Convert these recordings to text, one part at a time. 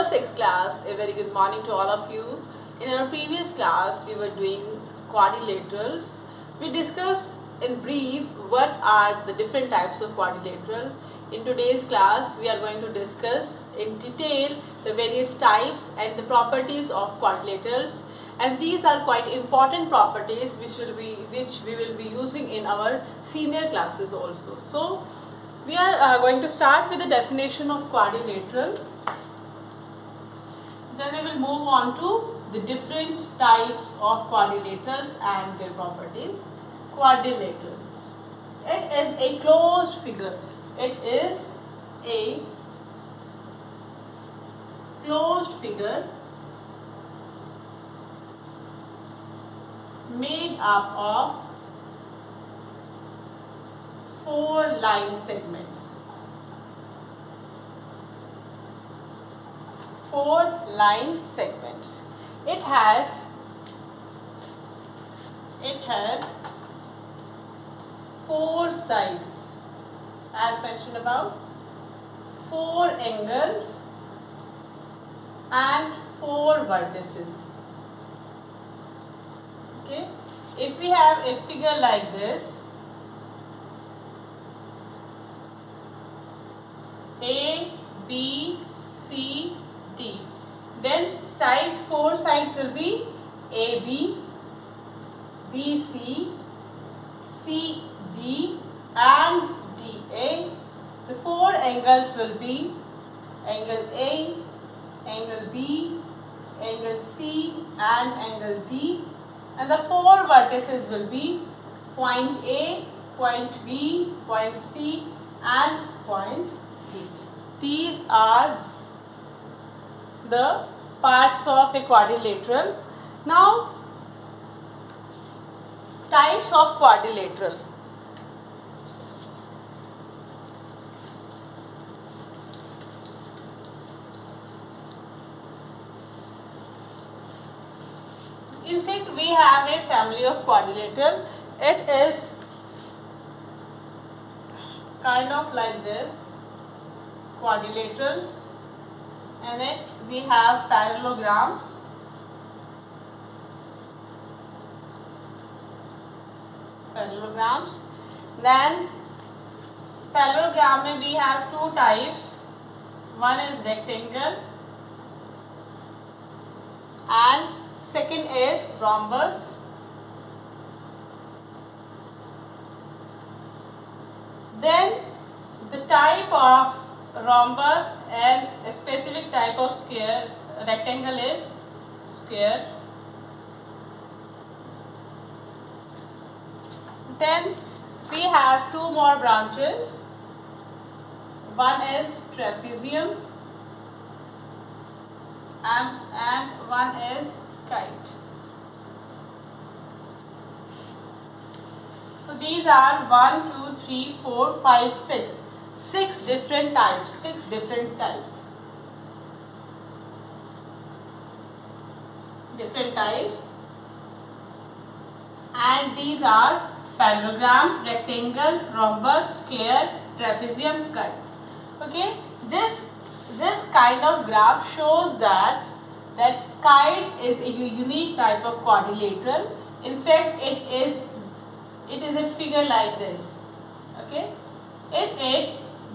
Hello 6th class, a very good morning to all of you. In our previous class, we were doing quadrilaterals. We discussed in brief what are the different types of quadrilateral. In today's class, we are going to discuss in detail the various types and the properties of quadrilaterals. And these are quite important properties which we will be using in our senior classes also. So, we are going to start with the definition of quadrilateral. Then we will move on to the different types of quadrilaterals and their properties. Quadrilateral. It is a closed figure. It is a closed figure made up of 4 line segments. 4 line segments. It has 4 sides, as mentioned above, 4 angles and 4 vertices. Okay, if we have a figure like this, A, B, C, D, then sides, 4 sides will be AB, BC, CD and DA. The 4 angles will be angle A, angle B, angle C and angle D, and the 4 vertices will be point A, point B, point C and point D. These are the parts of a quadrilateral. Now, types of quadrilateral. In fact, we have a family of quadrilateral. It is kind of like this, quadrilaterals, and it we have parallelograms, then parallelogram में we have 2 types. One is rectangle and second is rhombus. Then the type of rhombus and a specific type of rectangle is square. Then we have 2 more branches. One is trapezium and one is kite. So these are 1, 2, 3, 4, 5, 6. 6 different types. 6 different types. And these are parallelogram, rectangle, rhombus, square, trapezium, kite. Okay, this kind of graph shows that kite is a unique type of quadrilateral. In fact, it is a figure like this. Okay,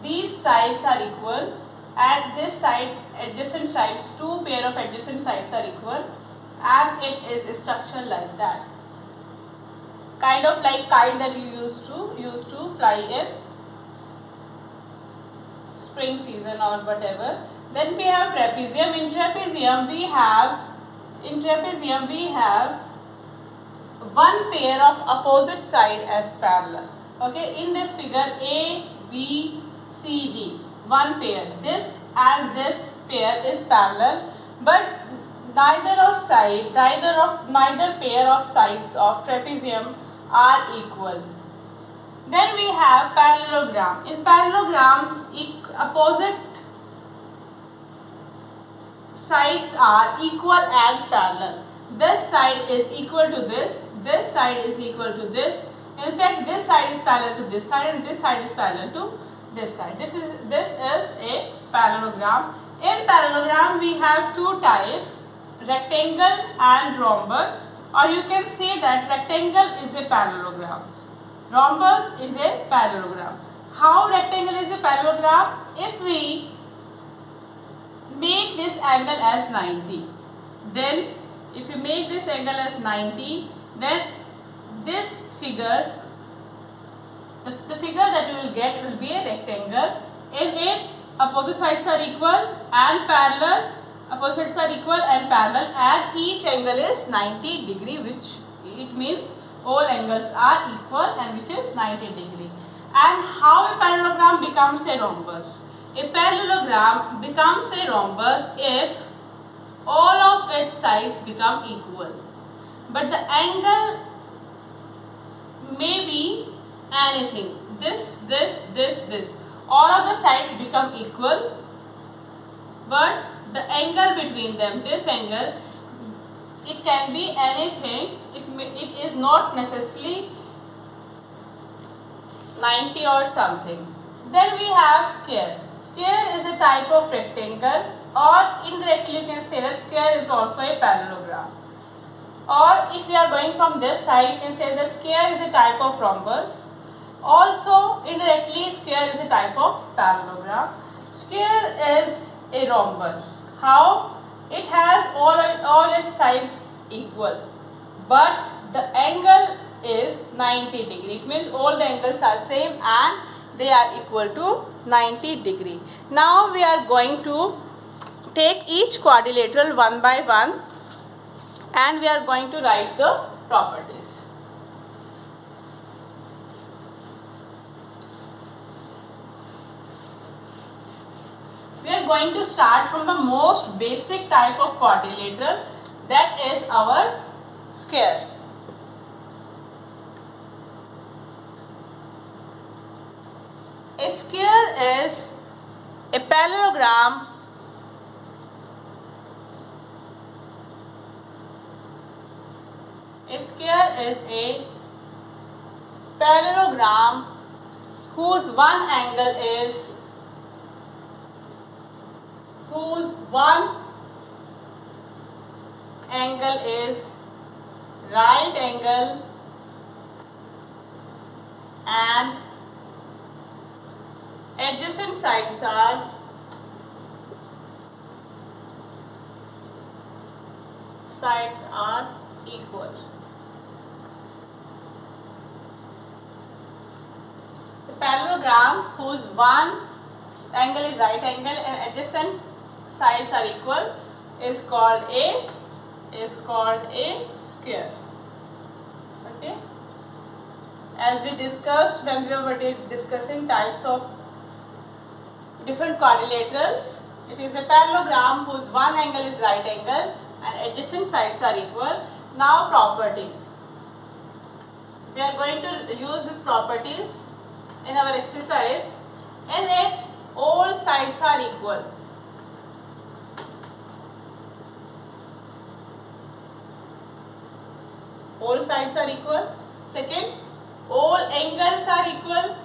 these sides are equal, and this side adjacent sides, 2 pair of adjacent sides are equal, and it is structured like that. Kind of like kite that you used to fly in spring season or whatever. Then we have trapezium. In trapezium we have 1 pair of opposite side as parallel. Okay, in this figure A, B, C, D, 1 pair. This and this pair is parallel, but neither pair of sides of trapezium are equal. Then we have parallelogram. In parallelograms, opposite sides are equal and parallel. This side is equal to this side is equal to this. In fact, this side is parallel to this side and this side is parallel to this side. This is a parallelogram. In parallelogram we have two types, rectangle and rhombus, or you can say that rectangle is a parallelogram, rhombus is a parallelogram. How rectangle is a parallelogram? If we make this angle as 90, then if you make this angle as 90, then this figure, the figure that you will get will be a rectangle. In it, opposite sides are equal and parallel, opposite sides are equal and parallel, and each angle is 90 degree, which it means all angles are equal and which is 90 degree. And how a parallelogram becomes a rhombus? A parallelogram becomes a rhombus if all of its sides become equal, but the angle may be anything, this, all of the sides become equal, but the angle between them, this angle, it can be anything, it is not necessarily 90 or something. Then we have square. Square is a type of rectangle, or indirectly you can say that square is also a parallelogram. Or if we are going from this side, you can say that square is a type of rhombus. Also indirectly square is a type of parallelogram. Square is a rhombus. How? It has all its sides equal, but the angle is 90 degree. It means all the angles are same and they are equal to 90 degree. Now we are going to take each quadrilateral one by one and we are going to write the properties. We are going to start from the most basic type of quadrilateral, that is our square. A square is a parallelogram whose one angle is right angle and adjacent sides are equal. The parallelogram whose one angle is right angle and adjacent sides are equal is called a square. Okay, as we discussed when we were discussing types of different quadrilaterals, it is a parallelogram whose one angle is right angle and adjacent sides are equal. Now properties. We are going to use these properties in our exercise. In it, all sides are equal. All sides are equal. Second, all angles are equal.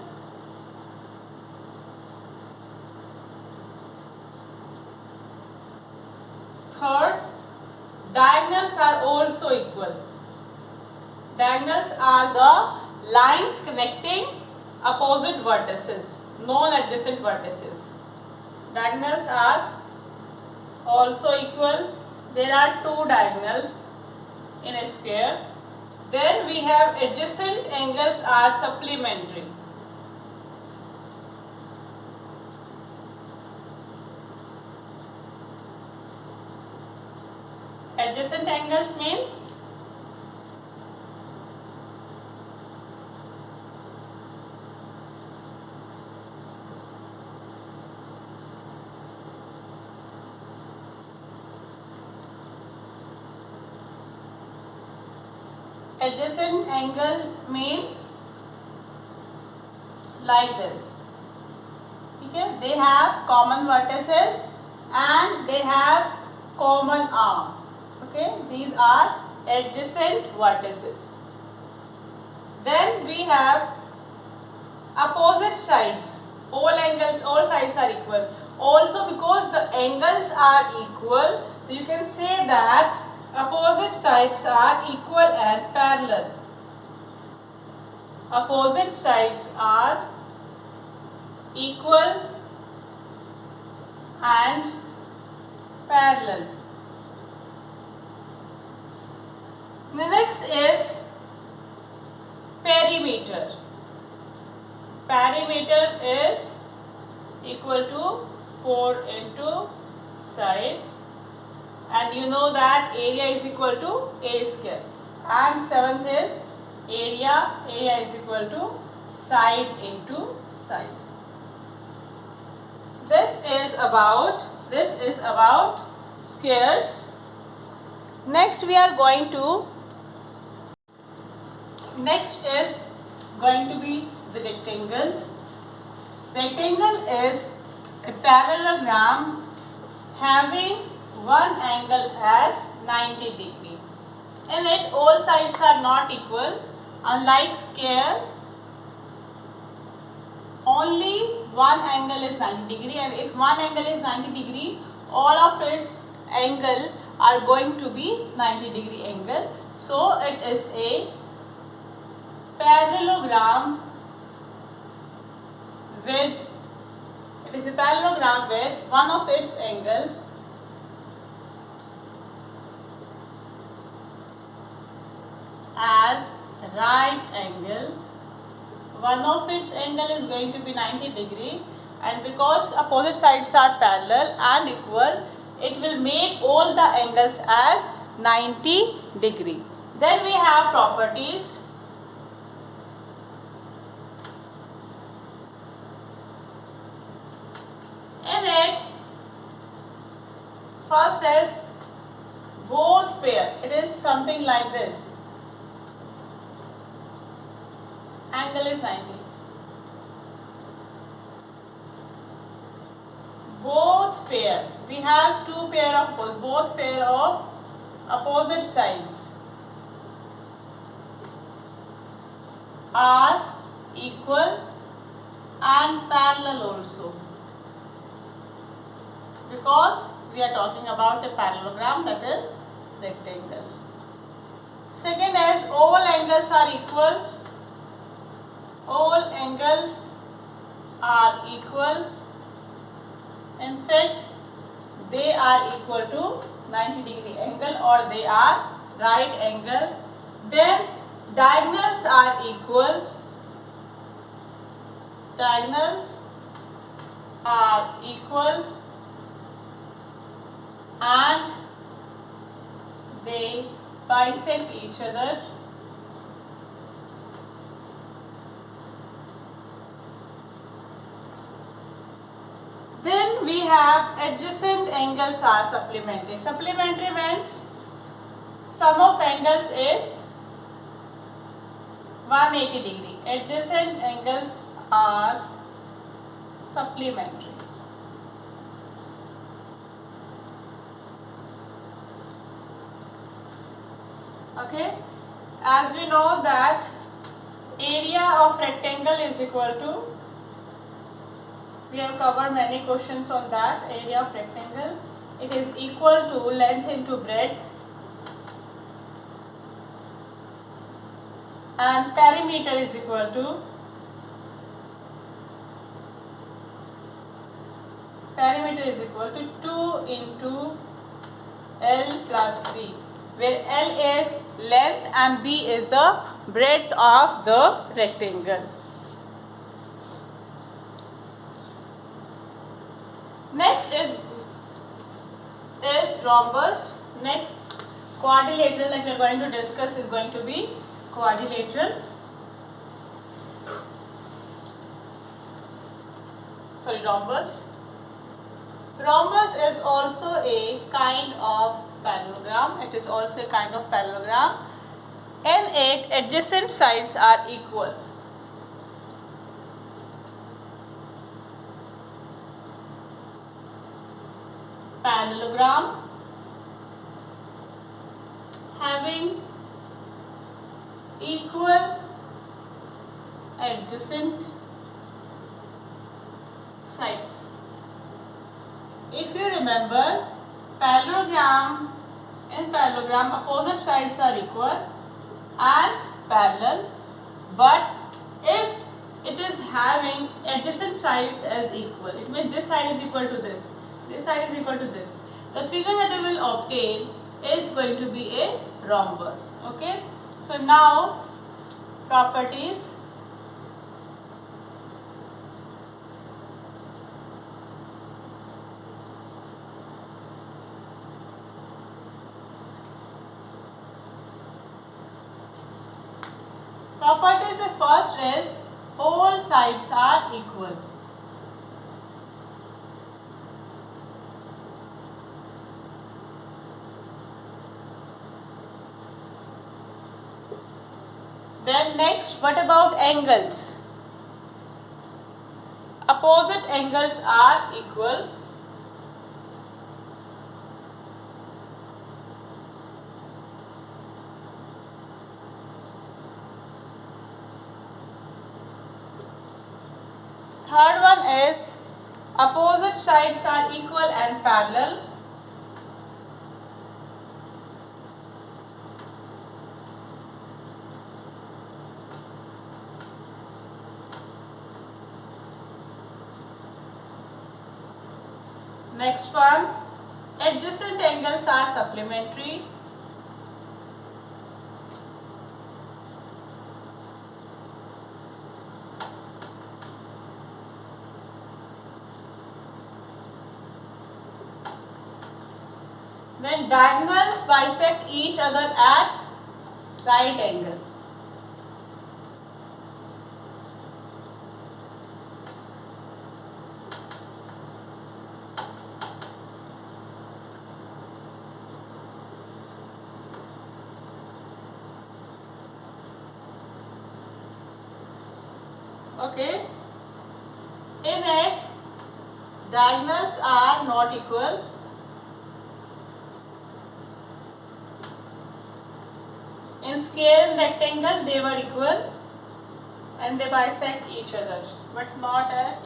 Third, diagonals are also equal. Diagonals are the lines connecting opposite vertices, non-adjacent vertices. Diagonals are also equal. There are two diagonals in a square. Then we have adjacent angles are supplementary. Adjacent angles mean adjacent angle means like this. Okay, they have common vertices and they have common arm. Okay, these are adjacent vertices. Then we have opposite sides. All sides are equal. Also, because the angles are equal, so you can say that opposite sides are equal and parallel. Opposite sides are equal and parallel. The next is perimeter. Perimeter is equal to 4 into side, and you know that area is equal to A square, and seventh is area is equal to side into side. This is about squares. Next is going to be the rectangle. Rectangle is a parallelogram having one angle as 90 degree. In it, all sides are not equal. Unlike square, only one angle is 90 degree, and if one angle is 90 degree, all of its angle are going to be 90 degree angle. So it is a parallelogram with one of its angle as right angle. One of its angle is going to be 90 degree, and because opposite sides are parallel and equal, it will make all the angles as 90 degree. Then we have properties. In it, first is both pair. It is something like this. Angle is 90. Both pair. We have two pair of both pair of opposite sides are equal and parallel also, because we are talking about a parallelogram, that is rectangle. Second is all angles are equal. All angles are equal. In fact, they are equal to 90 degree angle, or they are right angle. Then diagonals are equal. Diagonals are equal and they bisect each other. Then we have adjacent angles are supplementary. Supplementary means sum of angles is 180 degree. Adjacent angles are supplementary. Okay, as we know that area of rectangle is equal to, we have covered many questions on that, area of rectangle. It is equal to length into breadth, and perimeter is equal to perimeter is equal to 2 into L plus B, where L is length and B is the breadth of the rectangle. Next is rhombus. Next, quadrilateral that we are going to discuss is going to be quadrilateral. Rhombus. Rhombus is also a kind of parallelogram. It is also a kind of parallelogram. In it, adjacent sides are equal. Parallelogram having equal adjacent sides. if you remember, parallelogram, in parallelogram opposite sides are equal and parallel, but if it is having adjacent sides as equal, it means this side is equal to this side is equal to this, the figure that we will obtain is going to be a rhombus. Okay, so now properties. Properties में first is all sides are equal. Then next, what about angles? Opposite angles are equal. Third one is opposite sides are equal and parallel. Next one, adjacent angles are supplementary. When diagonals bisect each other at right angle. Okay, in it diagonals are not equal. In square and rectangle they were equal and they bisect each other, but not at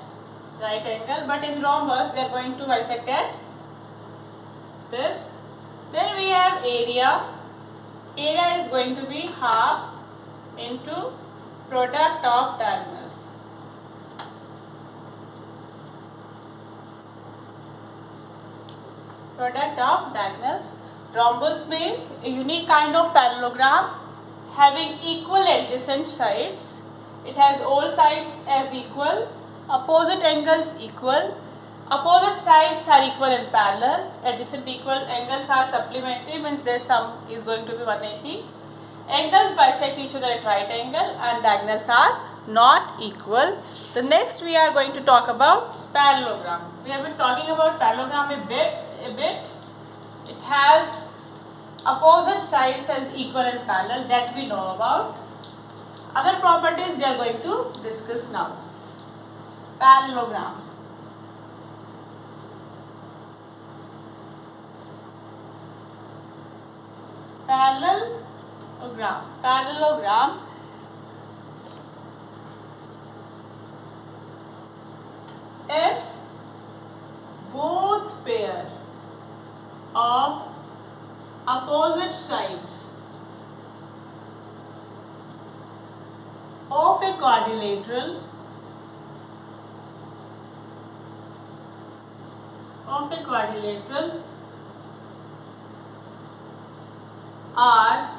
right angle. But in rhombus they are going to bisect at this. Then we have area. Area is going to be half into product of diagonals. Product of diagonals. Rhombus means a unique kind of parallelogram having equal adjacent sides. It has all sides as equal, opposite angles equal, opposite sides are equal and parallel, adjacent equal, angles are supplementary, means their sum is going to be 180. Angles bisect each other at right angle and diagonals are not equal. The next we are going to talk about parallelogram. We have been talking about parallelogram a bit. It has opposite sides as equal and parallel, that we know about. Other properties we are going to discuss now. Parallelogram. Parallelogram. If both pair of opposite sides of a quadrilateral are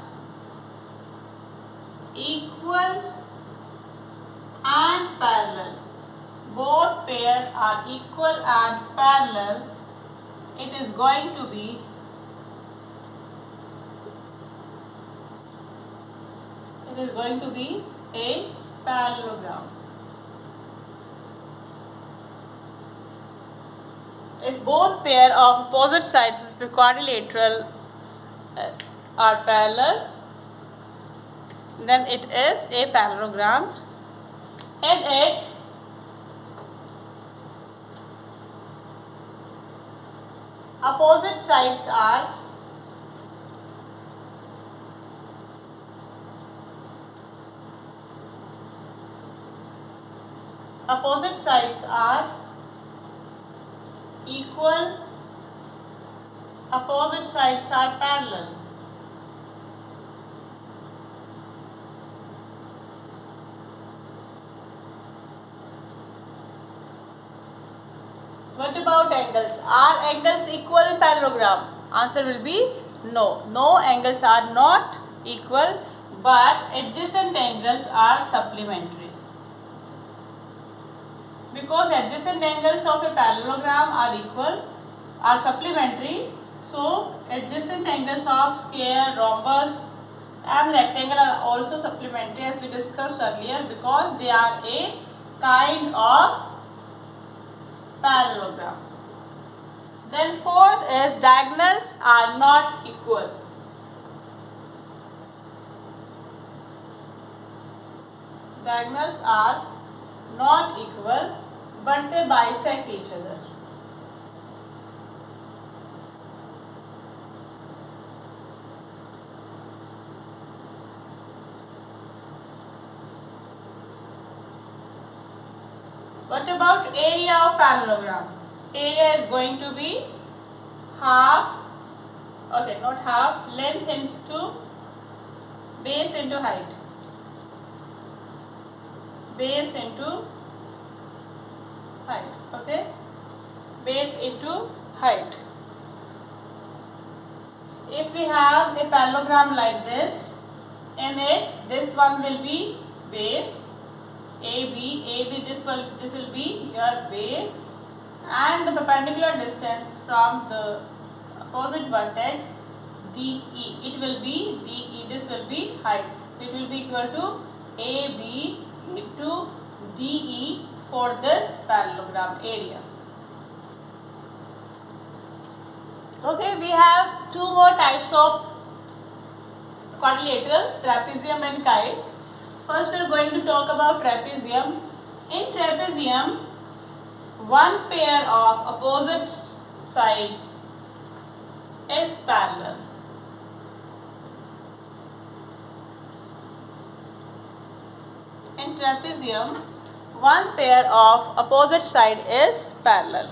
equal and parallel. Both pair are equal and parallel. It is going to be a parallelogram. If both pair of opposite sides of the quadrilateral are parallel, then it is a parallelogram. In it, opposite sides are equal opposite sides are parallel. What about angles? Are angles equal in parallelogram? Answer will be no. No, angles are not equal, but adjacent angles are supplementary. Because adjacent angles of a parallelogram are equal, are supplementary, so adjacent angles of square, rhombus and rectangle are also supplementary, as we discussed earlier, because they are a kind of parallelogram. Then fourth is diagonals are not equal. Diagonals are not equal, but they bisect each other. What about area of parallelogram? Area is going to be half, okay, not half, length into base into height. Base into height, okay? Base into height. If we have a parallelogram like this, in it, this one will be base, AB, this will be your base, and the perpendicular distance from the opposite vertex DE, it will be DE, this will be height. It will be equal to AB into DE for this parallelogram area. Okay, we have two more types of quadrilateral, trapezium and kite. First we are going to talk about trapezium. In trapezium, one pair of opposite side is parallel. In trapezium, one pair of opposite side is parallel.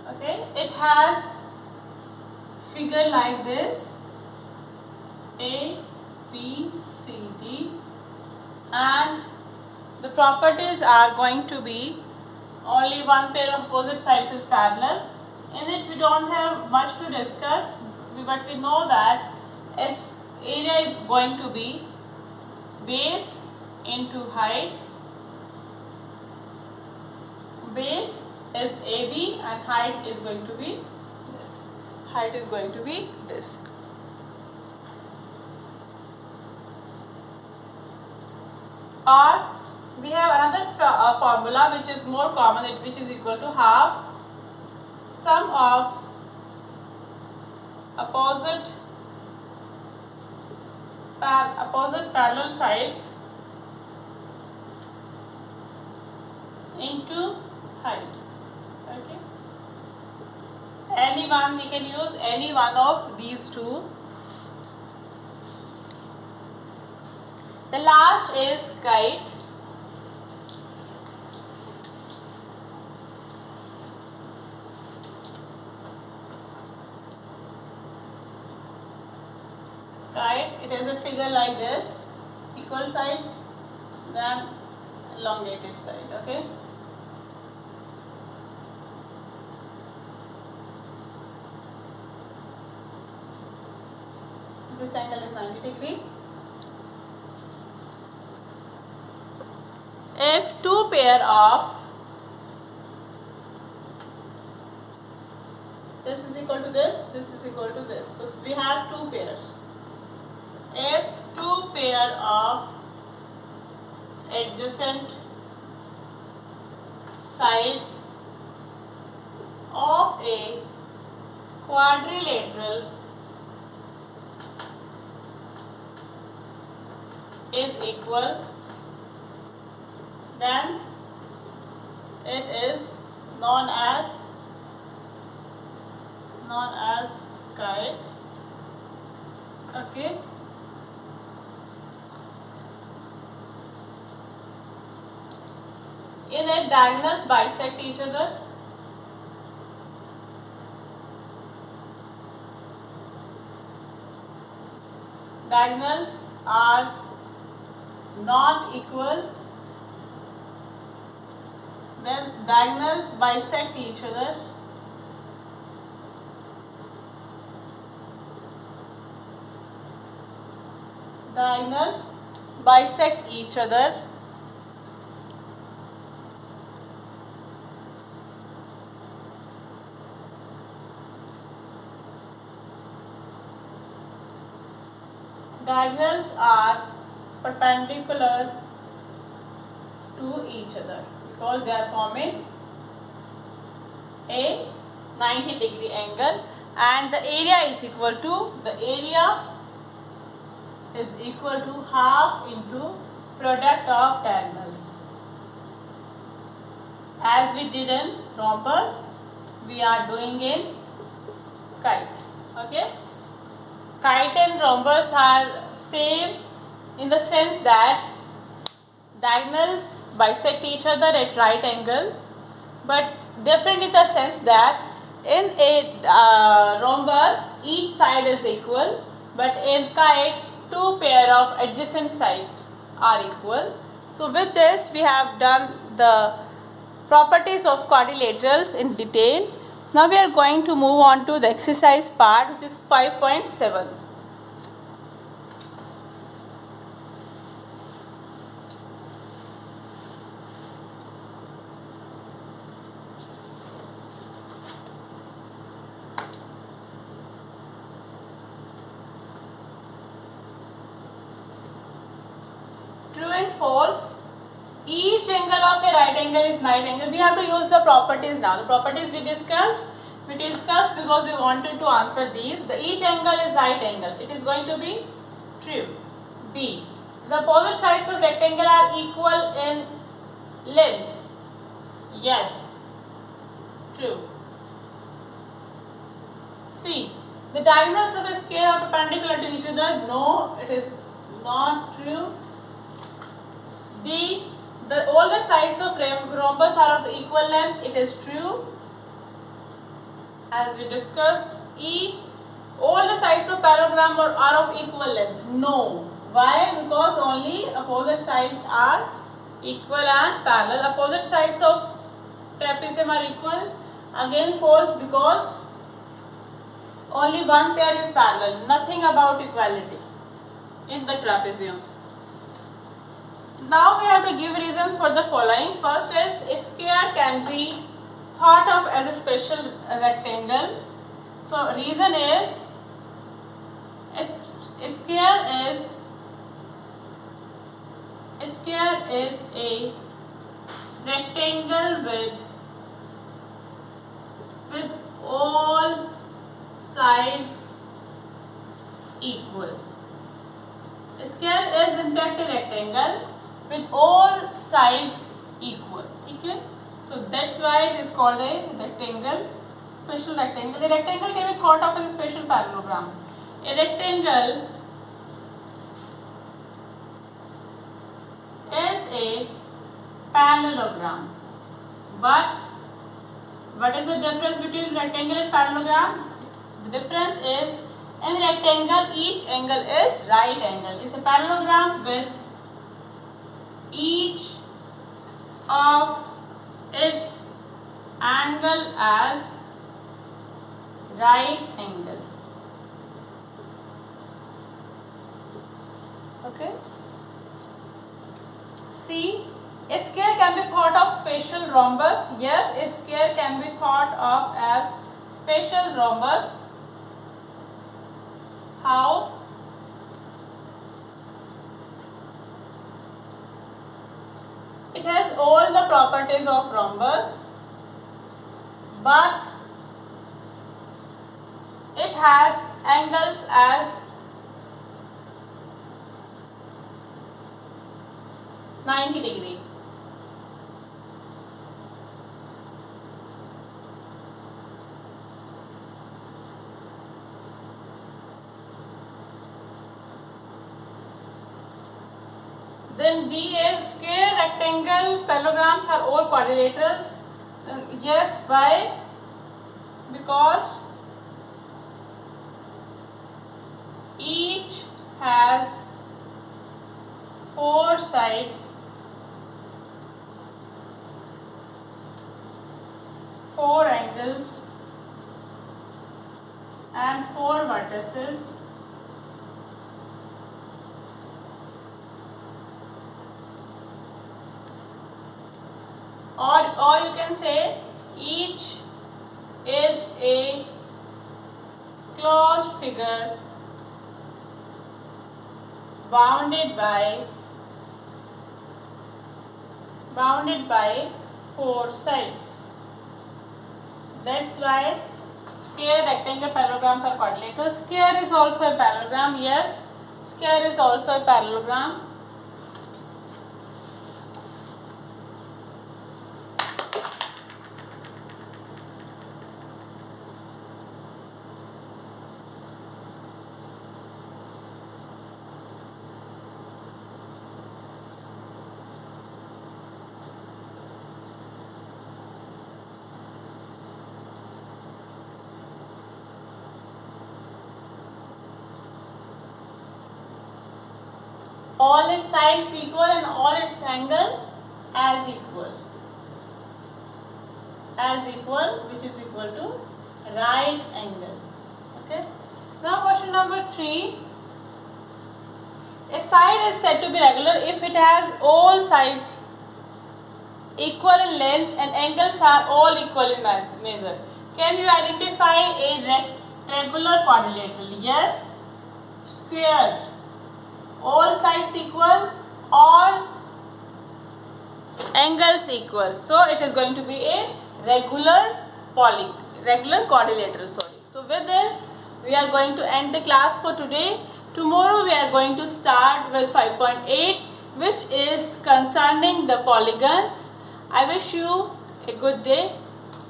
Okay, it has figure like this, A, B, C, D, and the properties are going to be only one pair of opposite sides is parallel. In it we don't have much to discuss, but we know that its area is going to be base into height. Base is AB and height is going to be this. Height is going to be this. Or we have another formula which is more common, which is equal to half sum of opposite parallel sides into height. Okay. We can use any one of these two. The last is kite. Kite, it has a figure like this, equal sides, then elongated side, okay. This angle is 90 degree. If two pair of this is equal to this is equal to this, so we have two pairs. If two pair pair of adjacent sides of a quadrilateral is equal, then it is known as kite. Okay. In it, diagonals bisect each other. Diagonals are not equal. Then diagonals bisect each other. Diagonals bisect each other. Diagonals are perpendicular to each other because they are forming a 90-degree angle, and the area is equal to half into product of diagonals. As we did in rhombus, we are doing in kite. Okay. Kite and rhombus are same in the sense that diagonals bisect each other at right angle, but different in the sense that in a rhombus each side is equal, but in kite two pair of adjacent sides are equal. So with this we have done the properties of quadrilaterals in detail. Now we are going to move on to the exercise part, which is 5.7. True and false. Each angle of a right angle is 90 angle. We have to use the properties now. The properties we discussed because we wanted to answer these. The each angle is right angle. It is going to be true. B. The opposite sides of rectangle are equal in length. Yes. True. C. The diagonals of a square are perpendicular to each other. No, it is not true. D. All the sides of rhombus are of equal length. It is true, as we discussed. E. All the sides of parallelogram are of equal length. No. Why? Because only opposite sides are equal and parallel. Opposite sides of trapezium are equal. Again false, because only one pair is parallel. Nothing about equality in the trapeziums. Now we have to give reasons for the following. First is, a square can be thought of as a special rectangle. So reason is, a square is a rectangle with all sides equal. A square is in fact a rectangle with all sides equal. Okay? So that's why it is called a rectangle, special rectangle. A rectangle can be thought of as a special parallelogram. A rectangle is a parallelogram. But what is the difference between rectangle and parallelogram? The difference is, in rectangle each angle is right angle. It's a parallelogram with each of its angle as right angle. Okay. C. A square can be thought of special rhombus. Yes, a square can be thought of as special rhombus. How? It has all the properties of rhombus, but it has angles as 90 degree. Then D is square, rectangle, parallelograms are all quadrilaterals. Yes, why? Because each has 4 sides, 4 angles and 4 vertices. Or you can say each is a closed figure bounded by 4 sides. So that's why square, rectangle, parallelograms are quadrilateral. Square is also a parallelogram. Yes, square is also a parallelogram. All its sides equal and all its angle as equal, which is equal to right angle. Okay. Now question number 3. A side is said to be regular if it has all sides equal in length and angles are all equal in measure. Can you identify a rectangular quadrilateral? Yes. Square, all sides equal, all angles equal. So it is going to be a regular quadrilateral. So with this we are going to end the class for today. Tomorrow we are going to start with 5.8, which is concerning the polygons. I wish you a good day.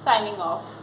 Signing off.